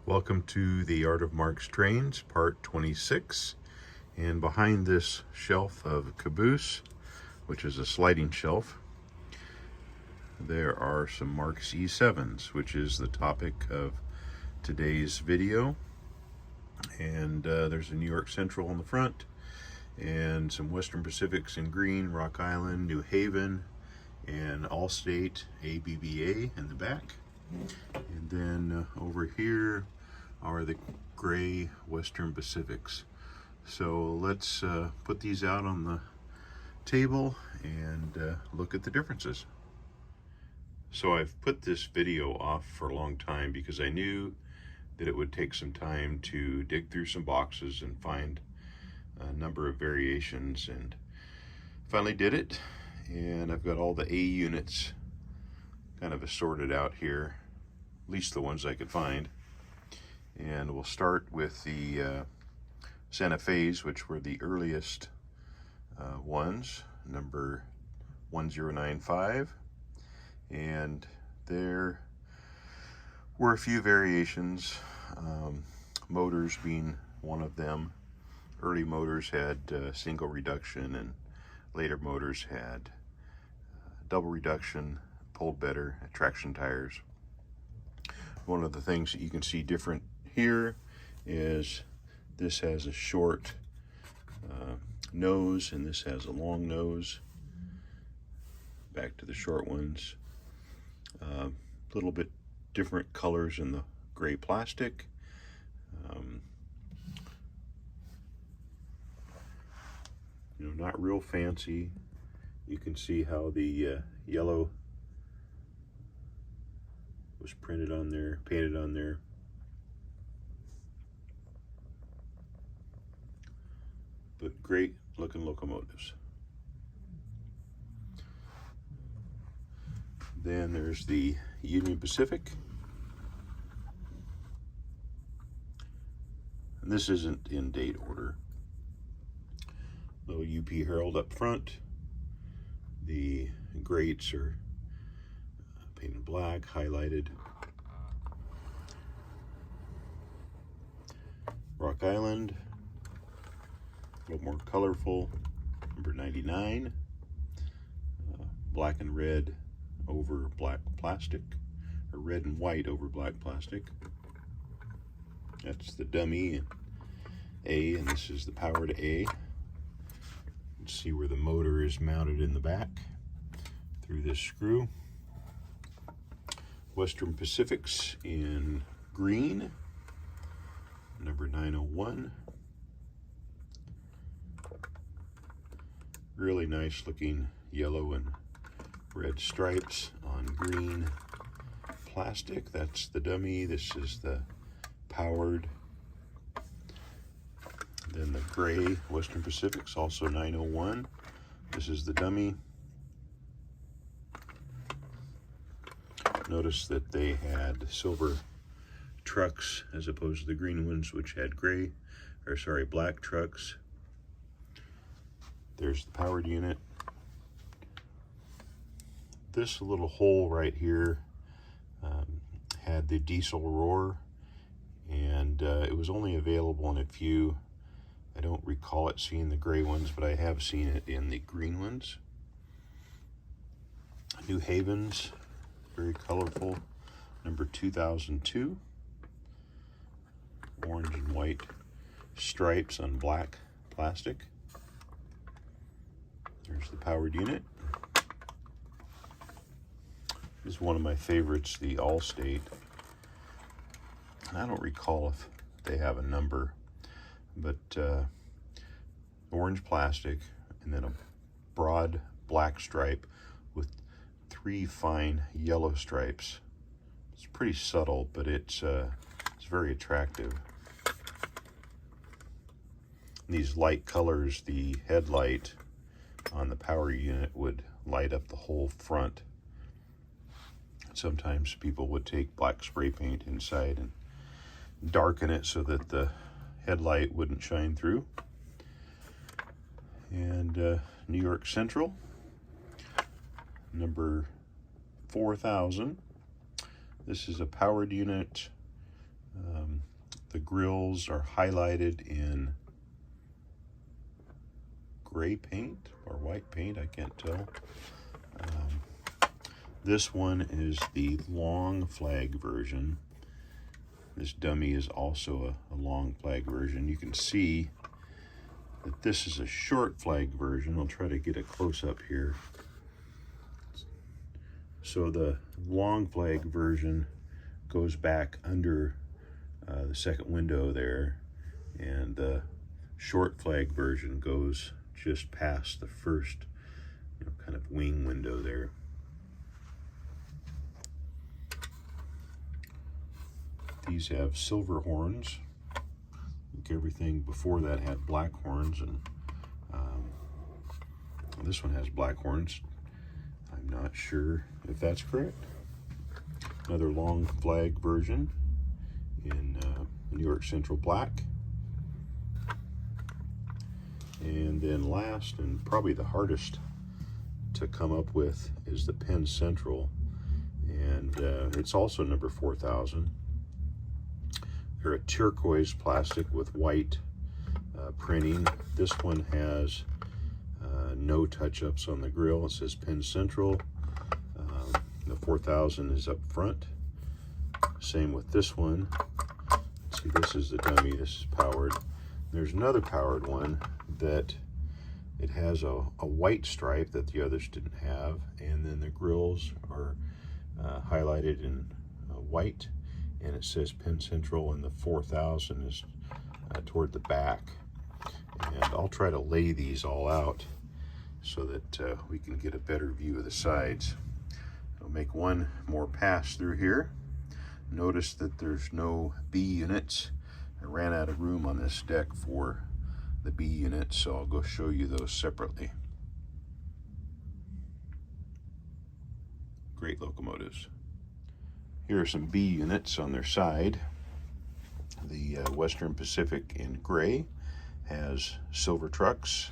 Welcome to the Art of Marx Trains, part 26. And behind this shelf of caboose, which is a sliding shelf, there are some Marx E7s, which is the topic of today's video. And there's a New York Central on the front, and some Western Pacifics in green, Rock Island, New Haven, and Allstate ABBA in the back. And then over here are the gray Western Pacifics. So let's put these out on the table and look at the differences. So I've put this video off for a long time because I knew that it would take some time to dig through some boxes and find a number of variations, and finally did it. And I've got all the A units kind of assorted out here, at least the ones I could find. And we'll start with the Santa Fe's, which were the earliest ones, number 1095. And there were a few variations, motors being one of them. Early motors had single reduction, and later motors had double reduction, pulled better, traction tires. One of the things that you can see different here is this has a short nose and this has a long nose. Back to the short ones. A little bit different colors in the gray plastic. Not real fancy. You can see how the yellow was printed on there, painted on there. But great looking locomotives. Then there's the Union Pacific. And this isn't in date order. Little UP Herald up front. The grates are painted black, highlighted. Rock Island, a little more colorful, number 99. Black and red over black plastic, or red and white over black plastic. That's the dummy A, and this is the powered A. Let's see where the motor is mounted in the back through this screw. Western Pacifics in green, number 901. Really nice looking yellow and red stripes on green plastic. That's the dummy. This is the powered. Then the gray Western Pacifics, also 901. This is the dummy. Notice that they had silver trucks as opposed to the green ones, which had black trucks. There's the powered unit. This little hole right here had the diesel roar, and it was only available in a few. I don't recall it seeing the gray ones, but I have seen it in the green ones. New Havens, very colorful, number 2002. Orange and white stripes on black plastic. There's the powered unit. This is one of my favorites, the Allstate. I don't recall if they have a number, but orange plastic and then a broad black stripe with 3 fine yellow stripes. It's pretty subtle, but it's very attractive. These light colors, the headlight on the power unit would light up the whole front. Sometimes people would take black spray paint inside and darken it so that the headlight wouldn't shine through. And New York Central, number 4000. This is a powered unit. The grills are highlighted in gray paint or white paint, I can't tell. This one is the long flag version. This dummy is also a long flag version. You can see that this is a short flag version. I'll try to get a close-up here. So the long flag version goes back under the second window there, and the short flag version goes just past the first, kind of wing window there. These have silver horns. I think everything before that had black horns, and this one has black horns. I'm not sure if that's correct. Another long flag version in New York Central black. And then last, and probably the hardest to come up with, is the Penn Central, and it's also number 4000. They're a turquoise plastic with white printing. This one has no touch-ups on the grill. It says Penn Central. The 4000 is up front. Same with this one. See, this is the dummy. This is powered. There's another powered one that it has a white stripe that the others didn't have, and then the grills are highlighted in white, and it says Penn Central, and the 4000 is toward the back. And I'll try to lay these all out so that we can get a better view of the sides. I'll make one more pass through here. Notice that there's no B units. I ran out of room on this deck for the B units, so I'll go show you those separately. Great locomotives. Here are some B units on their side. The Western Pacific in gray has silver trucks,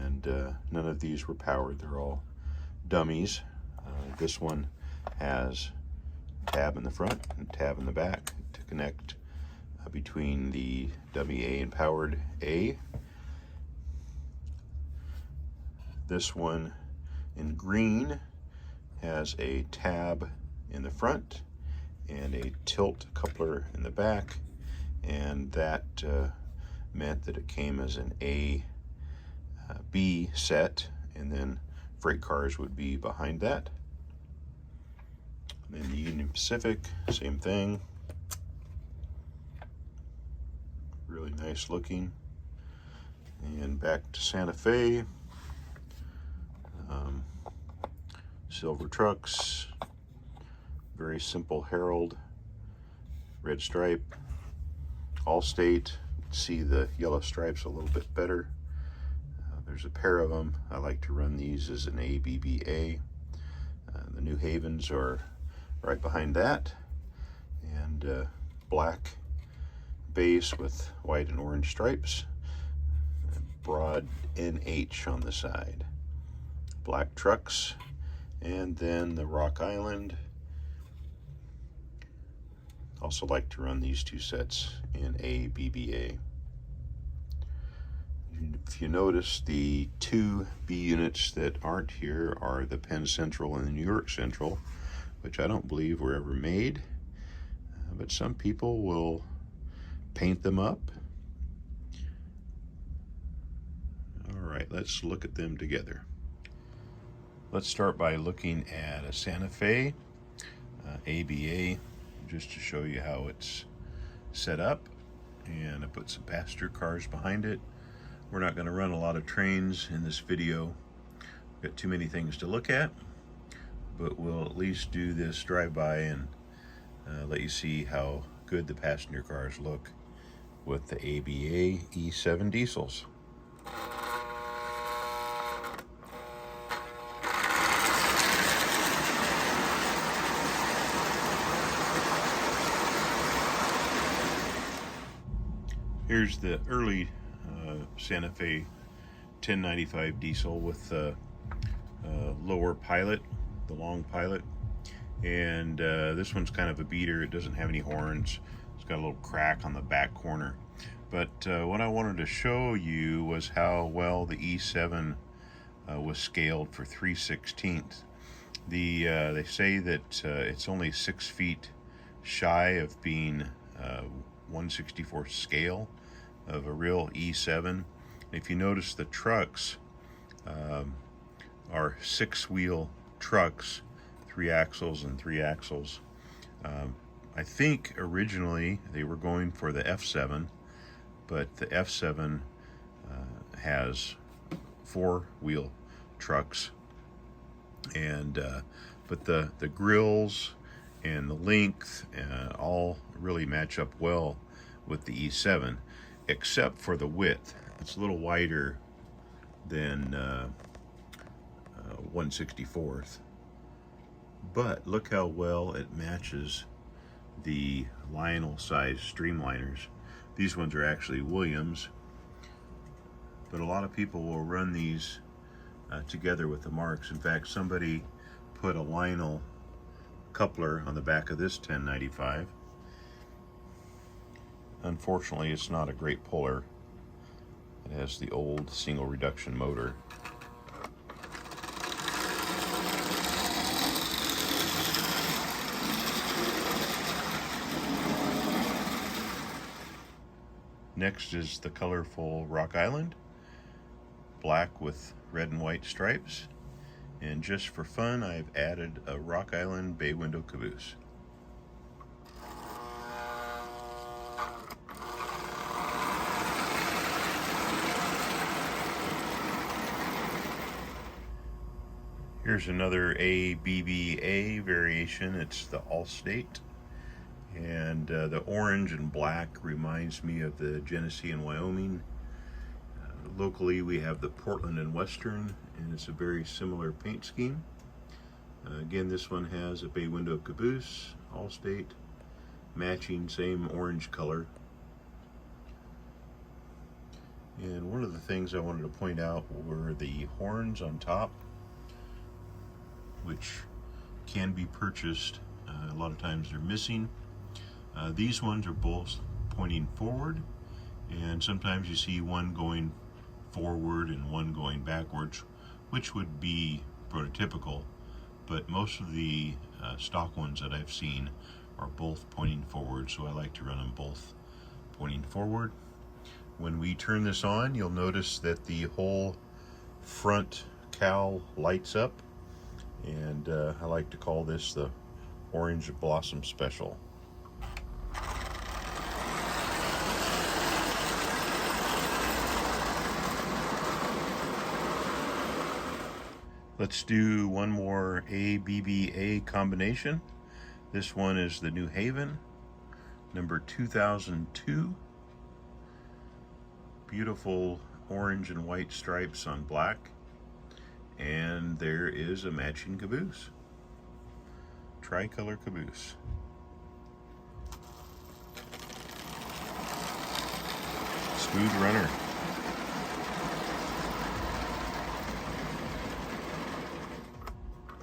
and none of these were powered. They're all dummies. This one has a tab in the front and a tab in the back to connect between the dummy A and powered A. This one in green has a tab in the front and a tilt coupler in the back, and that meant that it came as an A B set, and then freight cars would be behind that. And then the Union Pacific, same thing. Really nice looking. And back to Santa Fe. Silver trucks. Very simple Herald. Red stripe. Allstate. See the yellow stripes a little bit better. There's a pair of them. I like to run these as an ABBA. The New Havens are right behind that. And black base with white and orange stripes. Broad NH on the side. Black trucks. And then the Rock Island. Also like to run these two sets in ABBA. If you notice, the two B units that aren't here are the Penn Central and the New York Central, which I don't believe were ever made, but some people will paint them up. All right, let's look at them together. Let's start by looking at a Santa Fe ABA, just to show you how it's set up. And I put some passenger cars behind it. We're not going to run a lot of trains in this video. We've got too many things to look at, but we'll at least do this drive-by and let you see how good the passenger cars look with the ABA E7 diesels. Here's the early Santa Fe 1095 diesel with the lower pilot, the long pilot, and this one's kind of a beater. It doesn't have any horns, It's got a little crack on the back corner. But what I wanted to show you was how well the E7 was scaled for 3/16. They say that it's only 6 feet shy of being 1/64 scale of a real E7. If you notice, the trucks are 6-wheel trucks, 3 axles and 3 axles. I think originally they were going for the F7, but the F7 has 4-wheel trucks, and but the grills and the length all really match up well with the E7, except for the width. It's a little wider than 1/64th, but look how well it matches the Lionel size streamliners. These ones are actually Williams, but a lot of people will run these together with the Marx. In fact, somebody put a Lionel coupler on the back of this 1095. Unfortunately, it's not a great puller. It has the old single reduction motor. Next is the colorful Rock Island, black with red and white stripes. And just for fun, I've added a Rock Island bay window caboose. Here's another ABBA variation. It's the Allstate. And the orange and black reminds me of the Genesee and Wyoming. Locally, we have the Portland and Western, and it's a very similar paint scheme. Again, this one has a bay window caboose, Allstate, matching same orange color. And one of the things I wanted to point out were the horns on top, which can be purchased. A lot of times they're missing. These ones are both pointing forward, and sometimes you see one going forward and one going backwards, which would be prototypical, but most of the stock ones that I've seen are both pointing forward, so I like to run them both pointing forward. When we turn this on, you'll notice that the whole front cowl lights up, and I like to call this the Orange Blossom Special. Let's do one more ABBA combination. This one is the New Haven, number 2002. Beautiful orange and white stripes on black. And there is a matching caboose. Tricolor caboose. Smooth runner.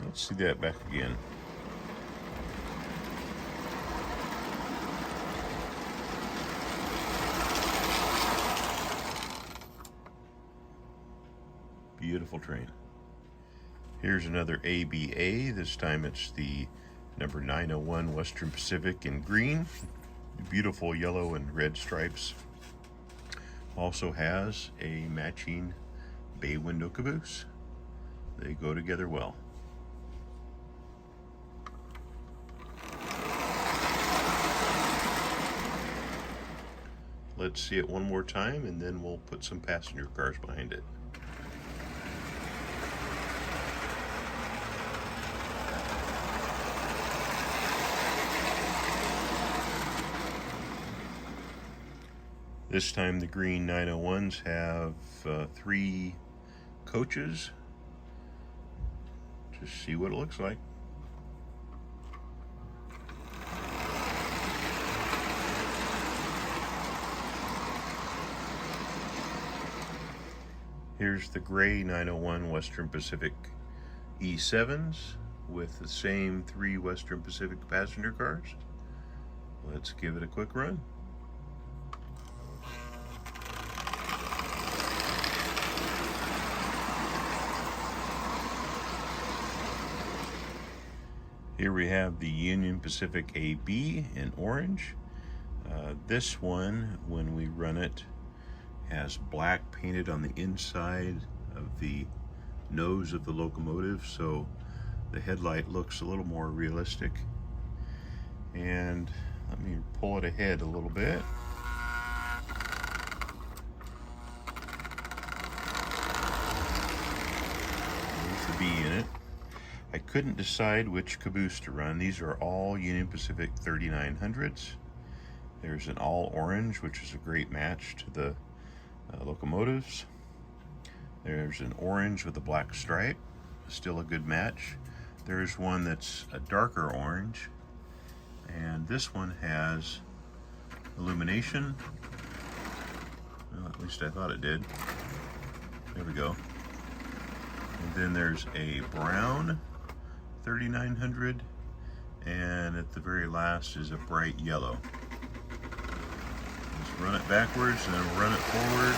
Let's see that back again. Beautiful train. Here's another ABA. This time it's the number 901 Western Pacific in green. Beautiful yellow and red stripes. Also has a matching bay window caboose. They go together well. Let's see it one more time, and then we'll put some passenger cars behind it. This time the green 901s have 3 coaches. Just see what it looks like. Here's the gray 901 Western Pacific E7s with the same 3 Western Pacific passenger cars. Let's give it a quick run. Here we have the Union Pacific AB in orange. This one, when we run it, has black painted on the inside of the nose of the locomotive, so the headlight looks a little more realistic. And let me pull it ahead a little bit. There's the B in it. I couldn't decide which caboose to run. These are all Union Pacific 3900s. There's an all orange, which is a great match to the locomotives. There's an orange with a black stripe, still a good match. There's one that's a darker orange, and this one has illumination. Well, at least I thought it did. There we go. And then there's a brown 3900, and at the very last is a bright yellow. Just run it backwards and then run it forward.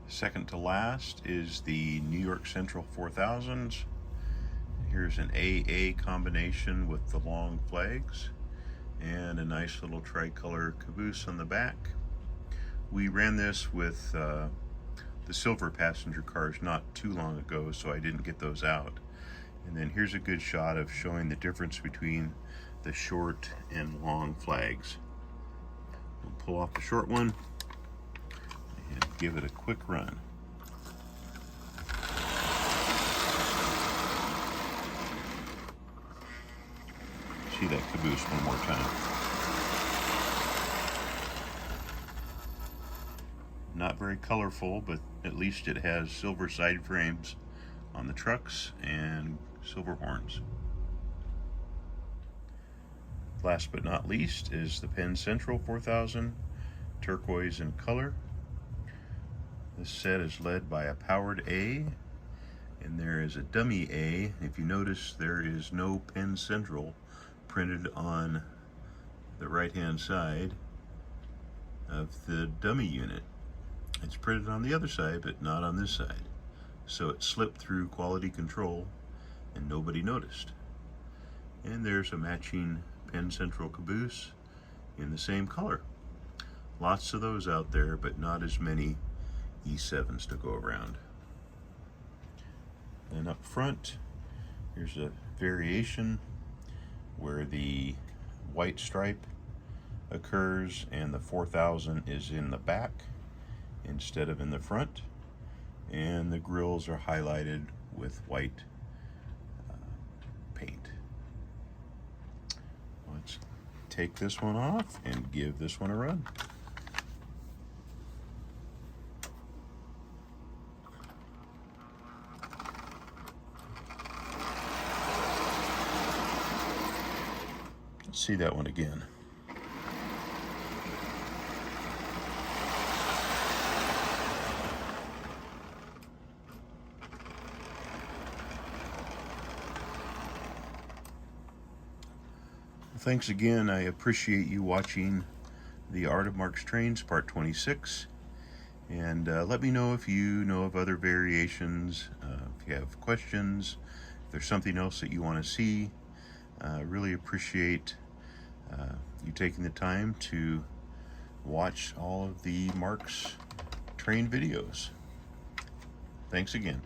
Second to last is the New York Central 4000s. Here's an AA combination with the long flags and a nice little tricolor caboose on the back. We ran this with the silver passenger cars not too long ago, so I didn't get those out. And then here's a good shot of showing the difference between the short and long flags. We'll pull off the short one and give it a quick run. See that caboose one more time. Not very colorful, but at least it has silver side frames on the trucks and silver horns. Last but not least is the Penn Central 4000, turquoise in color. This set is led by a powered A, and there is a dummy A. If you notice, there is no Penn Central printed on the right-hand side of the dummy unit. It's printed on the other side, but not on this side. So it slipped through quality control, and nobody noticed. And there's a matching Penn Central caboose in the same color. Lots of those out there, but not as many E7s to go around. And up front, here's a variation where the white stripe occurs and the 4000 is in the back instead of in the front, and the grills are highlighted with white paint. Let's take this one off and give this one a run. Let's see that one again. Thanks again. I appreciate you watching The Art of Marx Trains, Part 26. And let me know if you know of other variations, if you have questions, if there's something else that you want to see. Really appreciate you taking the time to watch all of the Marx train videos. Thanks again.